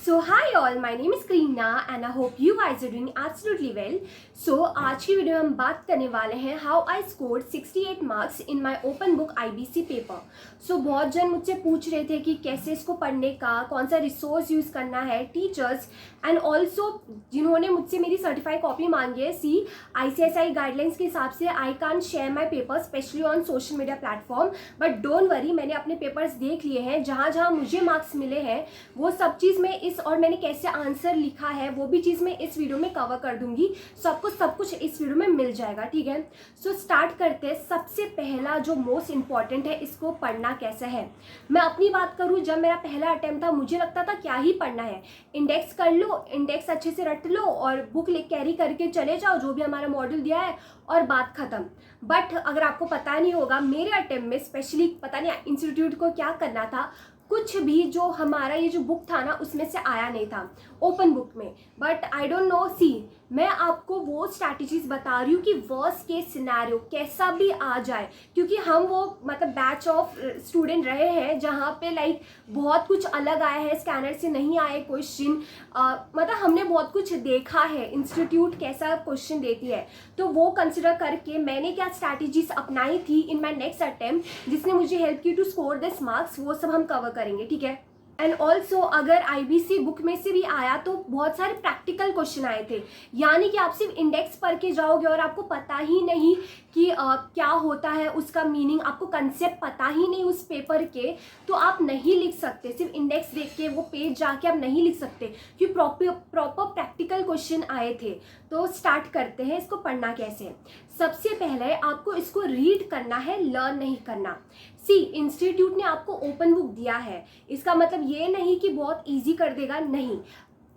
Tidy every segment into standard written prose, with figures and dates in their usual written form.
So hi all, my name is Karina and I hope you guys are doing absolutely well. So आज की video में हम बात करने वाले हैं how I scored 68 marks in my open book IBC paper. So बहुत जन मुझसे पूछ रहे थे कि कैसे इसको पढ़ने का, कौन सा रिसोर्स यूज़ करना है, टीचर्स एंड ऑल्सो जिन्होंने मुझसे मेरी सर्टिफाइड कॉपी मांगी है. सी ICSI गाइडलाइंस के हिसाब से I can share my paper specially on social media platform, but don't worry, मैंने अपने पेपर्स देख लिए हैं. जहाँ जहाँ मुझे मार्क्स मिले हैं वो सब चीज़ मैं और मैंने कैसे आंसर लिखा है वो भी चीज़ मैं इस वीडियो में कवर कर दूंगी. सब कुछ इस वीडियो में मिल जाएगा. ठीक है, सो स्टार्ट करते हैं. सबसे पहला जो मोस्ट इंपॉर्टेंट है, इसको पढ़ना कैसे है. मैं अपनी बात करूं, जब मेरा पहला अटेम्प्ट था मुझे लगता था क्या ही पढ़ना है, इंडेक्स कर लो, इंडेक्स अच्छे से रट लो और बुक ले कैरी करके चले जाओ जो भी हमारा मॉड्यूल दिया है और बात खत्म. बट अगर आपको पता नहीं होगा, मेरे अटेम्प्ट में स्पेशली पता नहीं इंस्टीट्यूट को क्या करना था, कुछ भी जो हमारा ये जो बुक था ना उसमें से आया नहीं था ओपन बुक में. बट आई डोंट नो, सी मैं आपको वो स्ट्रैटेजीज बता रही हूँ कि वर्स्ट केस सिनेरियो कैसा भी आ जाए, क्योंकि हम वो मतलब बैच ऑफ स्टूडेंट रहे हैं जहाँ पे लाइक बहुत कुछ अलग आया है, स्कैनर से नहीं आए क्वेश्चन, मतलब हमने बहुत कुछ देखा है इंस्टीट्यूट कैसा क्वेश्चन देती है. तो वो कंसिडर करके मैंने क्या स्ट्रैटेजीज अपनाई थी इन माई नेक्स्ट अटेम्प्ट जिसने मुझे हेल्प की टू स्कोर दिस मार्क्स, वो सब हम कवर करेंगे. ठीक है, एंड ऑल्सो अगर आईबीसी बुक में से भी आया तो बहुत सारे प्रैक्टिकल क्वेश्चन आए थे, यानी कि आप सिर्फ इंडेक्स पढ़ के जाओगे और आपको पता ही नहीं कि क्या होता है, उसका मीनिंग आपको कंसेप्ट पता ही नहीं उस पेपर के, तो आप नहीं लिख सकते. सिर्फ इंडेक्स देख के वो पेज जाके आप नहीं लिख सकते क्योंकि प्रॉपर प्रैक्टिकल क्वेश्चन आए थे. तो स्टार्ट करते हैं इसको पढ़ना कैसे. सबसे पहले आपको इसको रीड करना है, लर्न नहीं करना. सी इंस्टीट्यूट ने आपको ओपन बुक दिया है, इसका मतलब ये नहीं कि बहुत इजी कर देगा, नहीं.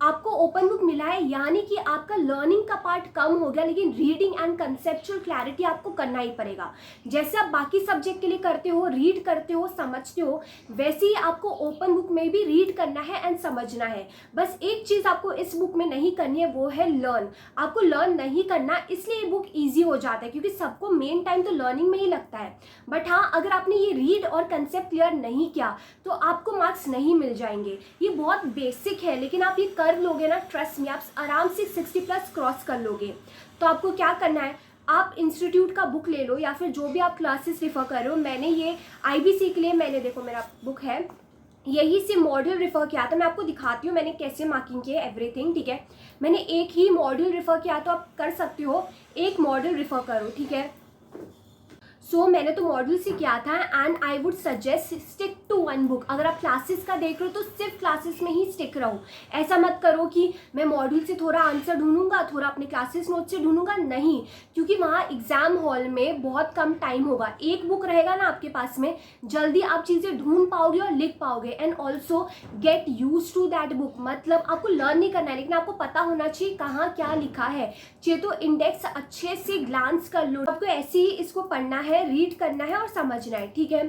आपको ओपन बुक मिला है यानी कि आपका लर्निंग का पार्ट कम हो गया, लेकिन रीडिंग एंड कंसेप्चुअल क्लैरिटी आपको करना ही पड़ेगा. जैसे आप बाकी सब्जेक्ट के लिए करते हो, रीड करते हो, समझते हो, वैसे ही आपको ओपन बुक में भी रीड करना है एंड समझना है. बस एक चीज़ आपको इस बुक में नहीं करनी है, वो है लर्न. आपको लर्न नहीं करना, इसलिए ये बुक ईजी हो जाता है क्योंकि सबको मेन टाइम तो लर्निंग में ही लगता है. बट हाँ, अगर आपने ये रीड और कंसेप्ट क्लियर नहीं किया तो आपको मार्क्स नहीं मिल जाएंगे. ये बहुत बेसिक है, लेकिन आप ये कर लोगे ना, ट्रस्ट में आप आराम से 60+ क्रॉस कर लोगे. तो आपको क्या करना है, आप इंस्टीट्यूट का बुक ले लो या फिर जो भी आप क्लासेस रिफर कर रहे हो. मैंने ये आईबीसी के लिए मैंने देखो मेरा बुक है, यही से मॉड्यूल रिफ़र किया था. मैं आपको दिखाती हूँ मैंने कैसे मार्किंग की है एवरीथिंग. ठीक है, मैंने एक ही मॉड्यूल रिफ़र किया, तो आप कर सकते हो एक मॉड्यूल रिफ़र करो. ठीक है, सो मैंने तो मॉड्यूल से किया था and I would suggest stick to one book. अगर आप क्लासेस का देख रहे हो तो सिर्फ क्लासेस में ही स्टिक रहो. ऐसा मत करो कि मैं मॉड्यूल से थोड़ा आंसर ढूंढूंगा, थोड़ा अपने क्लासेस नोट से ढूंढूंगा, नहीं, क्योंकि वहाँ एग्जाम हॉल में बहुत कम टाइम होगा. एक बुक रहेगा ना आपके पास में, जल्दी आप चीज़ें ढूंढ पाओगे और लिख पाओगे. And also get use to that book, मतलब आपको लर्न नहीं करना है लेकिन आपको पता होना चाहिए कहाँ क्या लिखा है. चाहिए तो इंडेक्स अच्छे से ग्लांस कर लो. आपको ऐसे ही इसको पढ़ना है, रीड करना है और समझना है. ठीक है,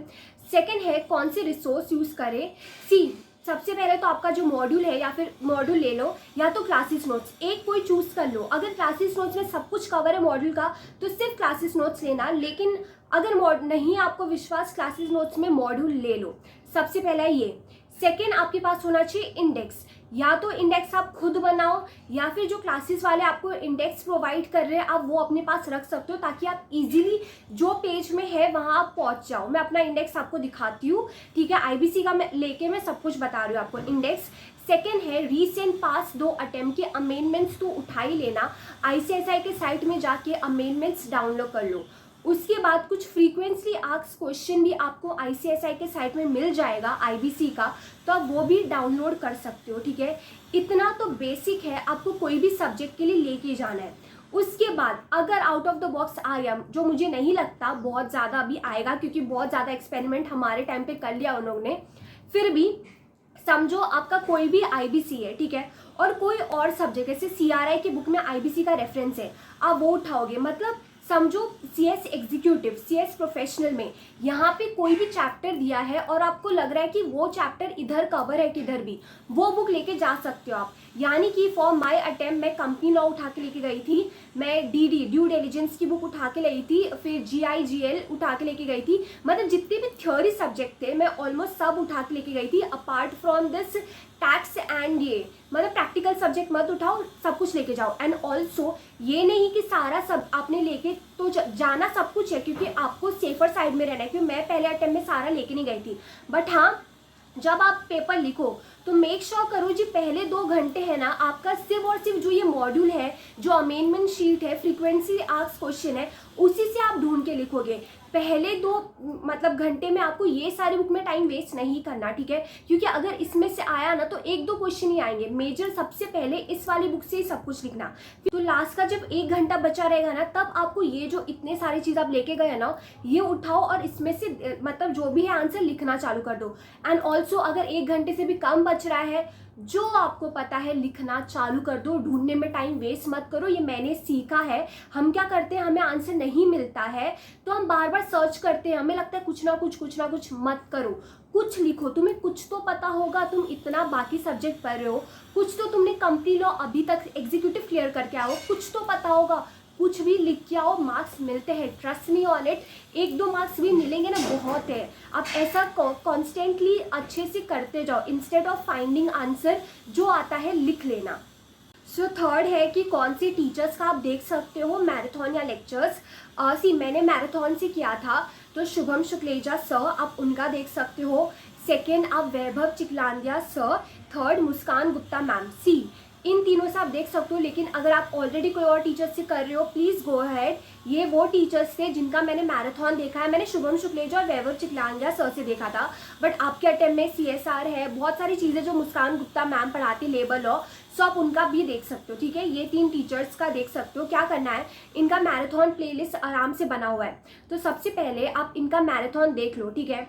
सेकंड है कौन से रिसोर्स यूज करें. सी सबसे पहले तो आपका जो मॉड्यूल है या फिर मॉड्यूल ले लो या तो क्लासेस नोट्स, एक कोई चूज कर लो. अगर क्लासेस नोट्स में सब कुछ कवर है मॉड्यूल का तो सिर्फ क्लासेस नोट्स लेना, लेकिन अगर नहीं आपको विश्वास क्लासेस नोट्स में मॉड्यूल ले लो. सबसे पहला ये. सेकेंड, आपके पास होना चाहिए इंडेक्स. या तो इंडेक्स आप खुद बनाओ या फिर जो क्लासेस वाले आपको इंडेक्स प्रोवाइड कर रहे हैं आप वो अपने पास रख सकते हो, ताकि आप इजीली जो पेज में है वहाँ आप पहुँच जाओ. मैं अपना इंडेक्स आपको दिखाती हूँ. ठीक है, आईबीसी का मैं सब कुछ बता रही हूँ आपको. इंडेक्स. सेकेंड है रीसेंट पास 2 अटेम्प्ट के अमेंडमेंट्स तो उठा ही लेना. ICSI के साइट में जाके अमेंडमेंट्स डाउनलोड कर लो. उसके बाद कुछ फ्रीक्वेंटली आस्क्ड क्वेश्चन भी आपको ICSI के साइट में मिल जाएगा आईबीसी का, तो आप वो भी डाउनलोड कर सकते हो. ठीक है, इतना तो बेसिक है, आपको कोई भी सब्जेक्ट के लिए लेके जाना है. उसके बाद अगर आउट ऑफ द बॉक्स आ गया, जो मुझे नहीं लगता बहुत ज़्यादा अभी आएगा क्योंकि बहुत ज़्यादा एक्सपेरिमेंट हमारे टाइम पे कर लिया उन लोगों ने, फिर भी समझो आपका कोई भी आईबीसी है, ठीक है, और कोई और सब्जेक्ट जैसे CRI की बुक में आईबीसी का रेफरेंस है, आप वो उठाओगे. मतलब समझो CS एग्जीक्यूटिव, CS प्रोफेशनल में यहाँ पे कोई भी चैप्टर दिया है और आपको लग रहा है कि वो चैप्टर इधर कवर है किधर भी, वो बुक लेके जा सकते हो आप. यानी कि फॉर माय अटेम्प्ट मैं कंपनी लॉ उठा के लेके गई थी, मैं DD ड्यू डिलिजेंस की बुक उठा के लाई थी, फिर GIGL उठा के लेके गई थी. मतलब जितने भी थ्योरी सब्जेक्ट थे मैं ऑलमोस्ट सब उठा के लेके गई थी, apart from this tax and ये मतलब प्रैक्टिकल सब्जेक्ट मत उठाओ, सब कुछ लेके जाओ। एंड ऑल्सो ये नहीं कि सारा सब आपने लेके तो जाना सब कुछ है, क्योंकि आपको सेफर साइड में रहना है। क्योंकि मैं पहले अटेम्प्ट में सारा लेके नहीं गई थी, बट हाँ जब आप पेपर लिखो तो मेक श्योर करो जी पहले 2 घंटे है ना आपका सिर्फ और सिर्फ जो ये मॉड्यूल है, जो अमेंडमेंट शीट है, फ्रीक्वेंसी आस्क्ड क्वेश्चन है, उसी से आप ढूंढ के लिखोगे। पहले 2 मतलब घंटे में आपको ये सारी बुक में टाइम वेस्ट नहीं करना, ठीक है। क्योंकि अगर इसमें से आया ना तो 1-2 क्वेश्चन ही आएंगे। मेजर सबसे पहले इस वाली बुक से ही सब कुछ लिखना। तो लास्ट का जब 1 घंटा बचा रहेगा ना, तब आपको ये जो इतने सारी चीज़ आप लेके गए ना, ये उठाओ और इसमें से मतलब जो भी है आंसर लिखना चालू कर दो। एंड ऑल्सो अगर 1 घंटे से भी कम बच रहा है, जो आपको पता है लिखना चालू कर दो, ढूंढने में टाइम वेस्ट मत करो। ये मैंने सीखा है। हम क्या करते हैं, हमें आंसर नहीं मिलता है तो हम बार बार सर्च करते हैं, हमें लगता है कुछ ना कुछ मत करो, कुछ लिखो। तुम्हें कुछ तो पता होगा, तुम इतना बाकी सब्जेक्ट पढ़ रहे हो, कुछ तो तुमने कंप्लीट लॉ अभी तक एग्जीक्यूटिव क्लियर करके आओ, कुछ तो पता होगा, कुछ भी लिख के आओ, मार्क्स मिलते हैं, trust me on it. 1-2 marks भी मिलेंगे ना, बहुत है। आप ऐसा कॉन्स्टेंटली अच्छे से करते जाओ, इंस्टेड ऑफ फाइंडिंग आंसर जो आता है लिख लेना। सो थर्ड है कि कौन सी टीचर्स का आप देख सकते हो मैराथन या लेक्चर्स। मैंने मैराथन से किया था, तो शुभम शुक्लेजा सर आप उनका देख सकते हो। सेकेंड आप वैभव चिकलांदिया सर, थर्ड मुस्कान गुप्ता मैम। इन तीनों से आप देख सकते हो। लेकिन अगर आप ऑलरेडी कोई और टीचर से कर रहे हो, प्लीज़ गो अहेड। ये वो टीचर्स थे जिनका मैंने मैराथन देखा है। मैंने शुभम शुक्लेजा और वैभव चिकलांदिया सर से देखा था, बट आपके अटेम्प्ट में CSR है, बहुत सारी चीज़ें जो मुस्कान गुप्ता मैम पढ़ाती, लेबर लॉ, सो आप उनका भी देख सकते हो, ठीक है। ये 3 टीचर्स का देख सकते हो। क्या करना है, इनका मैराथन प्लेलिस्ट आराम से बना हुआ है, तो सबसे पहले आप इनका मैराथन देख लो, ठीक है।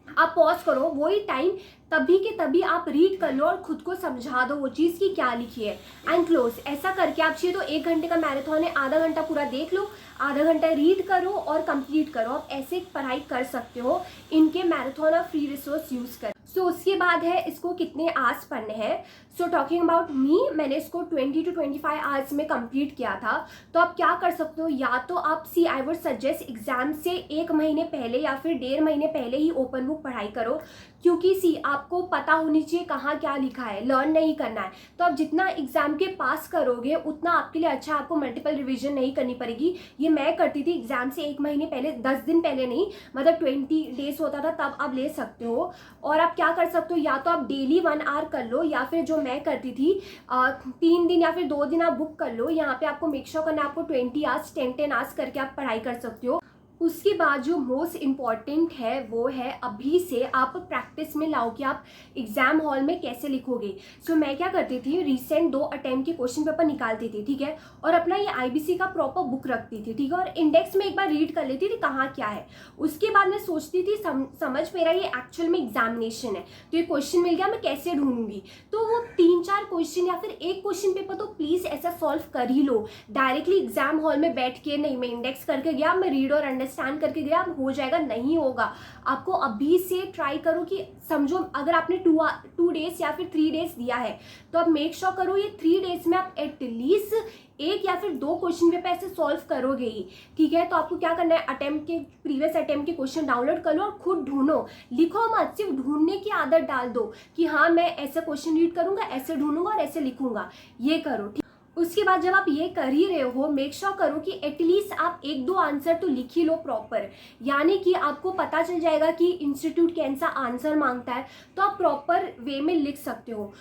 आप पॉज करो, वही टाइम तभी के तभी आप रीड कर लो और खुद को समझा दो वो चीज़ की क्या लिखी है। एंड क्लोज ऐसा करके आप चाहिए तो 1 घंटे का मैराथन है, आधा घंटा पूरा देख लो, आधा घंटा रीड करो और कंप्लीट करो। आप ऐसे पढ़ाई कर सकते हो इनके मैराथन और फ्री रिसोर्स यूज़ कर। सो उसके बाद है इसको कितने आवर्स पढ़ने हैं। सो टॉकिंग अबाउट मी, मैंने इसको 20 to 25 आवर्स में कंप्लीट किया था। तो आप क्या कर सकते हो, या तो आप आई वुड सजेस्ट एग्जाम से 1 महीने पहले या फिर 1.5 महीने पहले ही ओपन बुक पढ़ाई करो, क्योंकि आपको पता होनी चाहिए कहाँ क्या लिखा है, लर्न नहीं करना है। तो आप जितना एग्जाम के पास करोगे उतना आपके लिए अच्छा, आपको मल्टीपल रिविजन नहीं करनी पड़ेगी। ये मैं करती थी एग्जाम से 1 महीने पहले, 10 दिन पहले नहीं, मतलब 20 डेज होता था, तब आप ले सकते हो। और आप क्या कर सकते हो, या तो आप डेली 1 आवर कर लो, या फिर जो मैं करती थी 3 दिन या फिर 2 दिन आप बुक कर लो। यहाँ पे आपको मेक श्योर करना है आपको 20 आवर्स 10 आवर्स करके आप पढ़ाई कर सकते हो। उसके बाद जो मोस्ट इम्पॉर्टेंट है वो है अभी से आप प्रैक्टिस में लाओ कि आप एग्जाम हॉल में कैसे लिखोगे। सो मैं क्या करती थी, रिसेंट 2 अटेम्प्ट के क्वेश्चन पेपर निकालती थी, ठीक है, और अपना ये IBC का प्रॉपर बुक रखती थी, ठीक है, और इंडेक्स में एक बार रीड कर लेती थी कहाँ क्या है। उसके बाद मैं सोचती थी समझ मेरा ये एक्चुअल में एग्जामिनेशन है, तो ये क्वेश्चन मिल गया, मैं कैसे ढूंढूंगी। तो वो 3-4 क्वेश्चन या फिर एक क्वेश्चन पेपर तो प्लीज़ ऐसा सॉल्व कर ही लो। डायरेक्टली एग्जाम हॉल में बैठ के नहीं, मैं इंडेक्स करके गया, मैं रीड और अंडरस्टैंड करके गया, अब हो जाएगा, नहीं होगा। आपको अभी से ट्राई करो कि समझो, अगर आपने 2 डेज या फिर 3 डेज दिया है, तो आप मेक श्योर करो ये 3 डेज में आप एटलीस्ट 1 या फिर 2 क्वेश्चन पेपर ऐसे सॉल्व करोगे ही, ठीक है। तो आपको क्या करना है, अटेम्प्ट के प्रीवियस अटेम्प्ट के क्वेश्चन डाउनलोड कर लो और खुद ढूंढो, लिखो मत, सिर्फ ढूंढने की आदत डाल दो कि हाँ मैं ऐसे क्वेश्चन रीड करूंगा, ऐसे ढूंढूंगा और ऐसे लिखूंगा, ये करो, ठीक। उसके बाद जब आप ये कर ही रहे हो, मेक श्योर करो कि एटलीस्ट आप 1-2 आंसर तो लिख ही लो प्रॉपर, यानी कि आपको पता चल जाएगा कि इंस्टीट्यूट कैसा आंसर मांगता है, तो आप प्रॉपर वे में लिख सकते हो।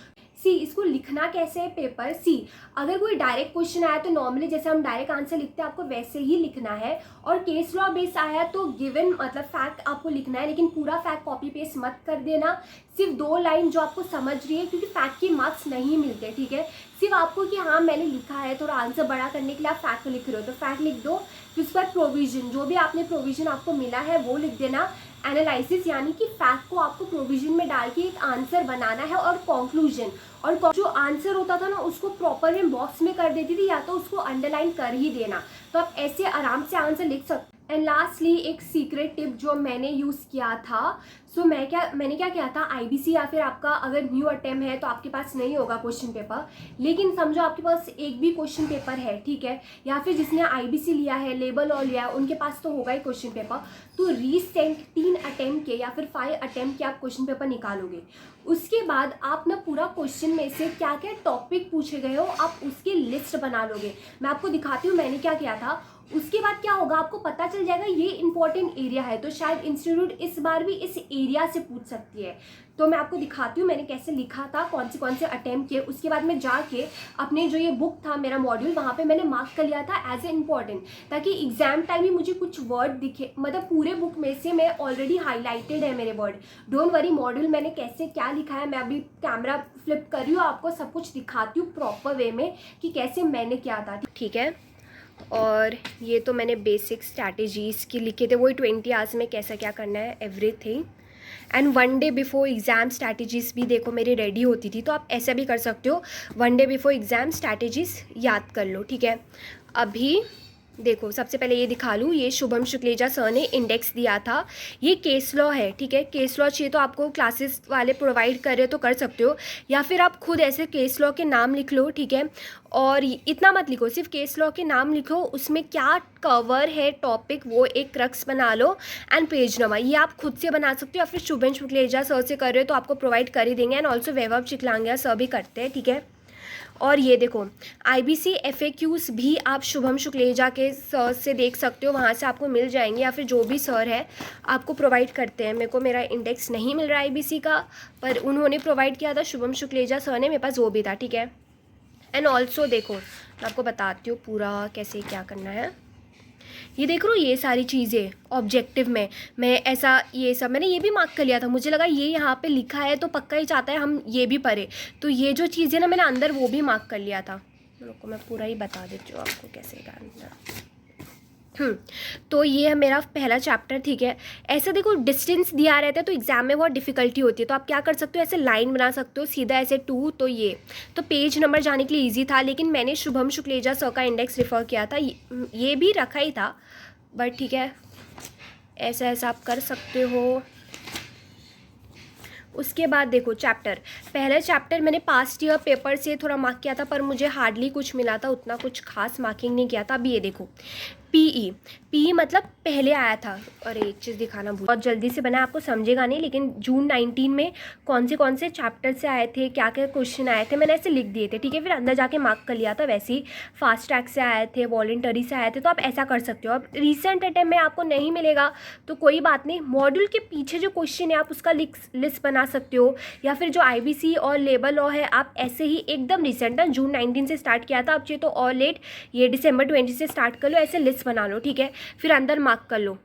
इसको लिखना कैसे है पेपर, अगर कोई डायरेक्ट क्वेश्चन आया तो नॉर्मली जैसे हम डायरेक्ट आंसर लिखते हैं आपको वैसे ही लिखना है, और केस लॉ बेस आया तो गिवन मतलब फैक्ट आपको लिखना है, लेकिन पूरा फैक्ट कॉपी पेस्ट मत कर देना, सिर्फ 2 लाइन जो आपको समझ रही है, क्योंकि फैक्ट के मार्क्स नहीं मिलते, ठीक है। सिर्फ आपको कि हाँ मैंने लिखा है, थोड़ा आंसर बड़ा करने के लिए आप फैक्ट लिख रहे हो तो फैक्ट लिख दो, फिर उसके बाद प्रोविजन, जो भी आपने प्रोविजन आपको मिला है वो लिख देना। एनालिसिस यानी कि फैक्ट को आपको प्रोविजन में डाल के एक आंसर बनाना है, और कंक्लूजन, और जो आंसर होता था ना उसको प्रॉपर मैं बॉक्स में कर देती थी, या तो उसको अंडरलाइन कर ही देना। तो आप ऐसे आराम से आंसर लिख सकते। एंड लास्टली एक सीक्रेट टिप जो मैंने यूज़ किया था, मैंने क्या किया था, आईबीसी या फिर आपका अगर न्यू अटेम्प्ट है तो आपके पास नहीं होगा क्वेश्चन पेपर, लेकिन समझो आपके पास एक भी क्वेश्चन पेपर है, ठीक है, या फिर जिसने आईबीसी लिया है, लेबल और लिया है, उनके पास तो होगा ही क्वेश्चन पेपर, तो रिसेंट 3 अटेम्प्ट के या फिर 5 अटेम्प्ट के आप क्वेश्चन पेपर निकालोगे। उसके बाद आप ना पूरा क्वेश्चन में से क्या क्या टॉपिक पूछे गए हो आप उसकी लिस्ट बना लोगे। मैं आपको दिखाती हूँ मैंने क्या किया था। उसके बाद क्या होगा, आपको पता चल जाएगा ये इंपॉर्टेंट एरिया है, तो शायद इंस्टीट्यूट इस बार भी इस एरिया से पूछ सकती है। तो मैं आपको दिखाती हूँ मैंने कैसे लिखा था, कौन से अटेम्प्ट किए। उसके बाद मैं जाके अपने जो ये बुक था मेरा मॉड्यूल, वहाँ पे मैंने मार्क कर लिया था एज ए इम्पॉर्टेंट, ताकि एग्जाम टाइम में मुझे कुछ वर्ड दिखे, मतलब पूरे बुक में से मैं ऑलरेडी हाईलाइटेड है मेरे वर्ड। डोंट वरी, मॉड्यूल मैंने कैसे क्या लिखा है, मैं अभी कैमरा फ्लिप कर रही हूँ, आपको सब कुछ दिखाती हूँ प्रॉपर वे में कि कैसे मैंने किया था, ठीक है। और ये तो मैंने बेसिक स्ट्रैटेजीज़ की लिखे थे, वही 20 आवर्स में कैसा क्या करना है everything. And 1 day before exam strategies भी देखो मेरी रेडी होती थी, तो आप ऐसा भी कर सकते हो, 1 डे बिफोर एग्ज़ाम स्ट्रैटेजीज़ याद कर लो, ठीक है। अभी देखो सबसे पहले ये दिखा लूँ, ये शुभम शुक्लेजा सर ने इंडेक्स दिया था, ये केस लॉ है, ठीक है। केस लॉ चाहिए तो आपको क्लासेस वाले प्रोवाइड कर रहे हो तो कर सकते हो, या फिर आप खुद ऐसे केस लॉ के नाम लिख लो, ठीक है। और इतना मत लिखो, सिर्फ केस लॉ के नाम लिखो, उसमें क्या कवर है टॉपिक वो एक क्रक्स बना लो, एंड पेज नंबर ये आप खुद से बना सकते हो, या फिर शुभम शुक्लेजा सर से कर रहे हो तो आपको प्रोवाइड कर ही देंगे। एंड ऑल्सो वैभव चिखलांगिया सर भी करते हैं, ठीक है। और ये देखो आईबीसी एफएक्यूज़ भी आप शुभम शुक्लेजा के सर से देख सकते हो, वहाँ से आपको मिल जाएंगे, या फिर जो भी सर है आपको प्रोवाइड करते हैं। मेरे को मेरा इंडेक्स नहीं मिल रहा आईबीसी का, पर उन्होंने प्रोवाइड किया था, शुभम शुक्लेजा सर ने, मेरे पास वो भी था, ठीक है। एंड ऑल्सो देखो मैं आपको बताती हूँ पूरा कैसे क्या करना है। ये देख रहे हो ये सारी चीज़ें ऑब्जेक्टिव में, मैं ऐसा ये सब मैंने ये भी मार्क कर लिया था, मुझे लगा ये यहाँ पे लिखा है तो पक्का ही चाहता है हम ये भी पढ़े, तो ये जो चीज़ें ना मैंने अंदर वो भी मार्क कर लिया था। रुको मैं पूरा ही बता देती हूँ आपको कैसे करना। तो ये है मेरा पहला चैप्टर, ठीक है। ऐसे देखो डिस्टेंस दिया रहता है तो एग्जाम में बहुत डिफिकल्टी होती है, तो आप क्या कर सकते हो, ऐसे लाइन बना सकते हो सीधा ऐसे 2, तो ये तो पेज नंबर जाने के लिए इजी था, लेकिन मैंने शुभम शुक्लेजा सर का इंडेक्स रेफर किया था, ये भी रखा ही था, बट ठीक है ऐसा ऐसा आप कर सकते हो। उसके बाद देखो चैप्टर, पहले चैप्टर मैंने पास्ट ईयर पेपर से थोड़ा मार्क किया था, पर मुझे हार्डली कुछ मिला था, उतना कुछ खास मार्किंग नहीं किया था। अभी ये देखो पीई मतलब पहले आया था, और एक चीज़ दिखाना बहुत जल्दी से बना, आपको समझेगा नहीं, लेकिन जून 19 में कौन से चैप्टर से आए थे, क्या क्या क्वेश्चन आए थे, मैंने ऐसे लिख दिए थे, ठीक है। फिर अंदर जाके मार्क कर लिया था। वैसे ही फास्ट ट्रैक से आए थे, वॉलंटरी से आए थे, तो आप ऐसा कर सकते हो। अब रिसेंट अटेम्प्ट में आपको नहीं मिलेगा तो कोई बात नहीं, मॉड्यूल के पीछे जो क्वेश्चन है आप उसका लिस्ट बना सकते हो, या फिर जो आईबीसी और लेबर लॉ है आप ऐसे ही एकदम रिसेंट ना जून 19 से स्टार्ट किया था, अब चाहिए तो और लेट ये दिसंबर 20 से स्टार्ट कर लो, ऐसे लिस्ट बना लो, ठीक है। फिर अंदर मार्क कर लो।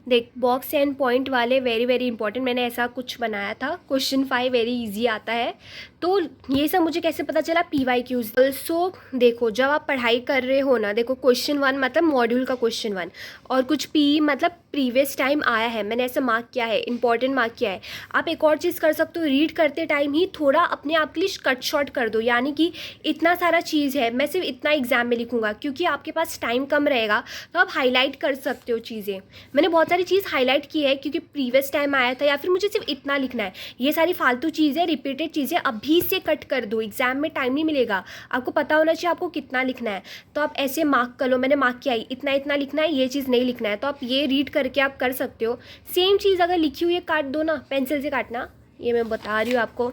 देख बॉक्स एंड पॉइंट वाले वेरी वेरी इंपॉर्टेंट, मैंने ऐसा कुछ बनाया था। क्वेश्चन 5 वेरी इजी आता है, तो ये सब मुझे कैसे पता चला, PYQs। ऑल्सो देखो जब आप पढ़ाई कर रहे हो ना, देखो क्वेश्चन 1 मतलब मॉड्यूल का क्वेश्चन 1, और कुछ PE मतलब प्रीवियस टाइम आया है, मैंने ऐसे मार्क किया है, इंपॉर्टेंट मार्क किया है। आप एक और चीज़ कर सकते हो, रीड करते टाइम ही थोड़ा अपने आप के लिए कट शॉर्ट कर दो, यानी कि इतना सारा चीज़ है मैं सिर्फ इतना एग्जाम में लिखूंगा, क्योंकि आपके पास टाइम कम रहेगा, तो आप हाईलाइट कर सकते हो चीज़ें। मैंने बहुत सारी चीज़ हाईलाइट की है क्योंकि प्रीवियस टाइम आया था, या फिर मुझे सिर्फ इतना लिखना है। ये सारी फालतू चीज़ें, रिपीटेड चीज़ें अभी से कट कर दो, एग्जाम में टाइम नहीं मिलेगा, आपको पता होना चाहिए आपको कितना लिखना है, तो आप ऐसे मार्क कर लो। मैंने मार्क किया है इतना इतना लिखना है, ये चीज़ नहीं लिखना है, तो आप ये रीड करके आप कर सकते हो। सेम चीज़ अगर लिखी हुई है काट दो ना, पेंसिल से काटना, ये मैं बता रही हूँ आपको,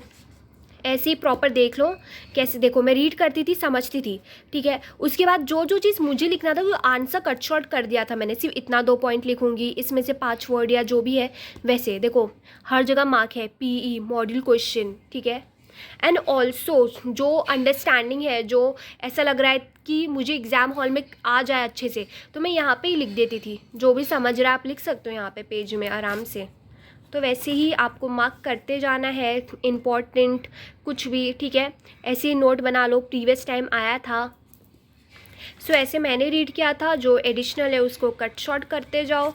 ऐसे ही प्रॉपर देख लो कैसे। देखो मैं रीड करती थी, समझती थी, ठीक है। उसके बाद जो जो चीज़ मुझे लिखना था वो आंसर कट शॉर्ट कर दिया था मैंने, सिर्फ इतना 2 पॉइंट लिखूंगी, इसमें से 5 वर्ड या जो भी है वैसे। देखो हर जगह मार्क है, PE मॉड्यूल क्वेश्चन, ठीक है। एंड ऑल्सो जो अंडरस्टैंडिंग है, जो ऐसा लग रहा है कि मुझे एग्ज़ाम हॉल में आ जाए अच्छे से, तो मैं यहाँ पे ही लिख देती थी, जो भी समझ रहा है आप लिख सकते हो यहाँ पे पेज में आराम से। तो वैसे ही आपको मार्क करते जाना है, इम्पॉर्टेंट कुछ भी, ठीक है। ऐसे ही नोट बना लो, प्रीवियस टाइम आया था, सो ऐसे मैंने रीड किया था, जो एडिशनल है उसको कट शॉर्ट करते जाओ,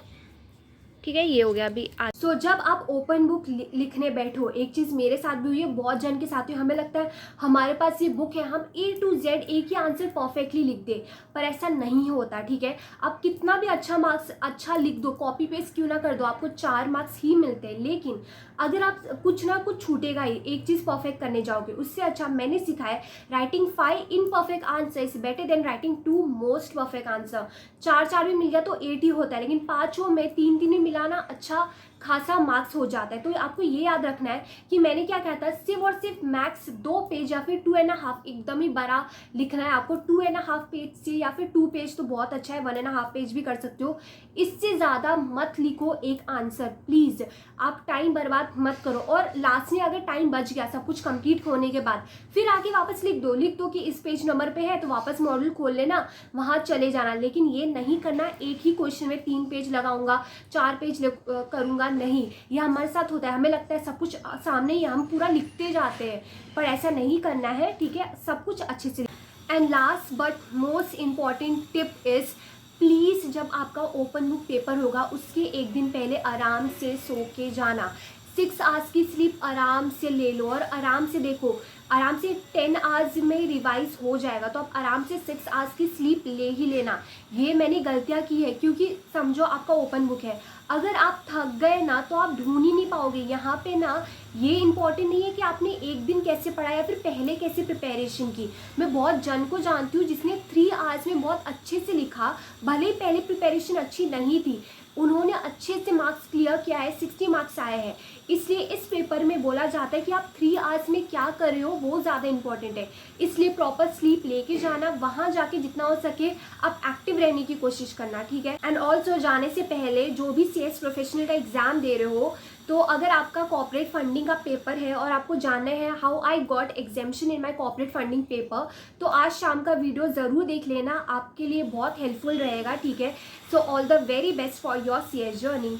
ठीक है, ये हो गया अभी आज। सो जब आप ओपन बुक लिखने बैठो, एक चीज़ मेरे साथ भी हुई है, बहुत जन के साथ हुई, हमें लगता है हमारे पास ये बुक है, हम A to Z एक ही आंसर परफेक्टली लिख दे, पर ऐसा नहीं होता। ठीक है, आप कितना भी अच्छा लिख दो, कॉपी पेस्ट क्यों ना कर दो, आपको 4 मार्क्स ही मिलते हैं। लेकिन अगर आप कुछ ना कुछ छूटेगा ही, एक चीज़ परफेक्ट करने जाओगे, उससे अच्छा मैंने सीखा है writing 5 imperfect answer is better than writing 2 most perfect answer. 4 भी मिल गया तो 8 ही होता है, लेकिन 5 में 3 भी मिलाना अच्छा खासा मार्क्स हो जाता है। तो आपको ये याद रखना है कि मैंने क्या कहा था, सिर्फ और सिर्फ मैक्स 2 पेज या फिर 2.5, एकदम ही बड़ा लिखना है आपको। 2.5 पेज से या फिर 2 पेज तो बहुत अच्छा है, 1.5 पेज भी कर सकते हो, इससे ज़्यादा मत लिखो एक आंसर प्लीज़। आप टाइम बर्बाद मत करो, और लास्ट में अगर टाइम बच गया सब कुछ कंप्लीट होने के बाद, फिर आके वापस लिख दो कि इस पेज नंबर पे है तो वापस मॉड्यूल खोल लेना, वहाँ चले जाना। लेकिन ये नहीं करना एक ही क्वेश्चन में 3 पेज लगाऊंगा, 4 पेज करूंगा, नहीं, ये हमारे साथ होता है। हमें लगता है सब कुछ सामने ही, हम पूरा लिखते जाते हैं, पर ऐसा नहीं करना है। ठीक है, सब कुछ अच्छे से। And last but most important tip is, please जब आपका ओपन बुक पेपर होगा उसके एक दिन पहले आराम से सो के जाना। 6 आवर्स की स्लीप आराम से ले लो, और आराम से देखो, आराम से 10 आवर्स में रिवाइज हो जाएगा, तो आप आराम से 6 आवर्स की स्लीप ले ही लेना। ये मैंने गलतियाँ की है, क्योंकि समझो आपका ओपन बुक है, अगर आप थक गए ना तो आप ढूंढ ही नहीं पाओगे। यहाँ पे ना ये इंपॉर्टेंट नहीं है कि आपने एक दिन कैसे पढ़ा या फिर पहले कैसे प्रिपरेशन की। मैं बहुत जन को जानती हूँ जिसने 3 आवर्स में बहुत अच्छे से लिखा, भले ही पहले प्रिपरेशन अच्छी नहीं थी, उन्होंने अच्छे से मार्क्स क्लियर किया है, 60 मार्क्स आए हैं। इसलिए इस पेपर में बोला जाता है कि आप 3 आवर्स में क्या कर रहे हो वो ज़्यादा इंपॉर्टेंट है। इसलिए प्रॉपर स्लीप लेके जाना, वहाँ जाके जितना हो सके आप एक्टिव रहने की कोशिश करना। ठीक है, एंड ऑल्सो जाने से पहले जो भी CS प्रोफेशनल का एग्ज़ाम दे रहे हो, तो अगर आपका कॉर्पोरेट फंडिंग का पेपर है और आपको जानना है how I got exemption in my corporate funding paper, तो आज शाम का वीडियो ज़रूर देख लेना, आपके लिए बहुत हेल्पफुल रहेगा। ठीक है, so all the very best for your CS journey.